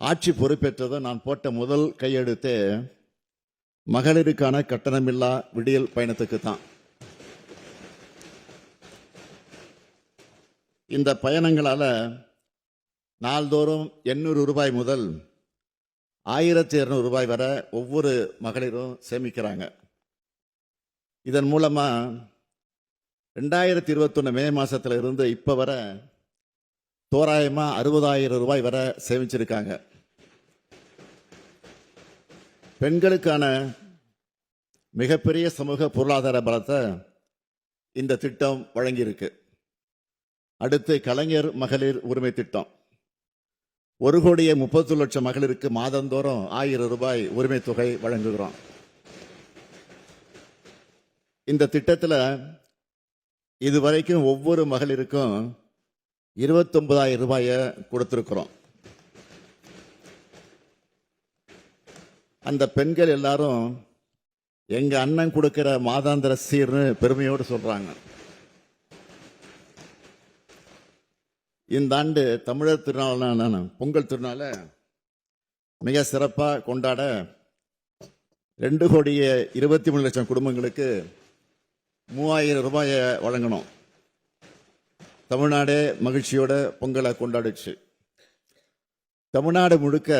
ஆட்சி பொறுப்பேற்றதும் நான் போட்ட முதல் கையெழுத்து மகளிருக்கான கட்டணமில்லா விடியல் பயணத்துக்கு தான். இந்த பயணங்களால நாள்தோறும் 800 ரூபாய் முதல் 1200 ரூபாய் வரை ஒவ்வொரு மகளிரும் சேமிக்கிறாங்க. இதன் மூலமா 2021 மே மாசத்துல இருந்து இப்ப வர தோராயமா 60,000 ரூபாய் வரை சேமிச்சிருக்காங்க. பெண்களுக்கான மிகப்பெரிய சமூக பொருளாதார பலத்தை இந்த திட்டம் வழங்கியிருக்கு. அடுத்து கலைஞர் மகளிர் உரிமை திட்டம் 1,30,00,000 மகளிருக்கு மாதந்தோறும் 1000 ரூபாய் உரிமை தொகை வழங்குகிறோம். இந்த திட்டத்தில் இதுவரைக்கும் ஒவ்வொரு மகளிருக்கும் 29,000 ரூபாயை கொடுத்திருக்கிறோம். அந்த பெண்கள் எல்லாரும் எங்க அண்ணன் கொடுக்கிற மாதாந்திர சீர்னு பெருமையோடு சொல்றாங்க. இந்த ஆண்டு தமிழர் திருநாளான பொங்கல் திருநாளை மிக சிறப்பாக கொண்டாட 2,23,00,000 குடும்பங்களுக்கு 3,000 ரூபாயை வழங்கணும். தமிழ்நாடே மகிழ்ச்சியோட பொங்கலை கொண்டாடுச்சு. தமிழ்நாடு முழுக்க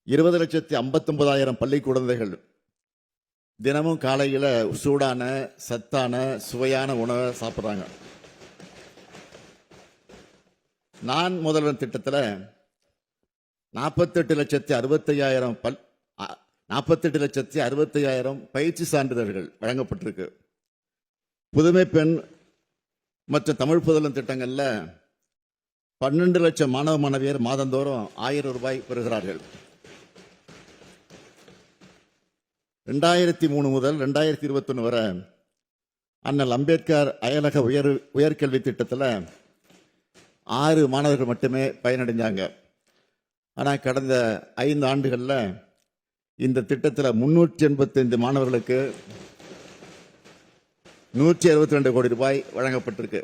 20,59,000 பள்ளி குழந்தைகள் தினமும் காலையில் சூடான சத்தான சுவையான உணவை சாப்பிட்றாங்க. நான் முதல்வன் திட்டத்தில் 48,65,000 பயிற்சி சான்றிதழ்கள் வழங்கப்பட்டிருக்கு. புதுமை பெண் மற்றும் தமிழ் புதல்வன் திட்டங்கள்ல 12 லட்சம் மாணவ மாணவியர் மாதந்தோறும் 1000 ரூபாய் பெறுகிறார்கள். 2003 முதல் 2021 வரை அண்ணல் அம்பேத்கர் அயலக உயர்கல்வி திட்டத்தில் 6 மாணவர்கள் மட்டுமே பயனடைஞ்சாங்க. ஆனால் கடந்த 5 ஆண்டுகளில் இந்த திட்டத்தில் 385 மாணவர்களுக்கு 162 கோடி ரூபாய் வழங்கப்பட்டிருக்கு.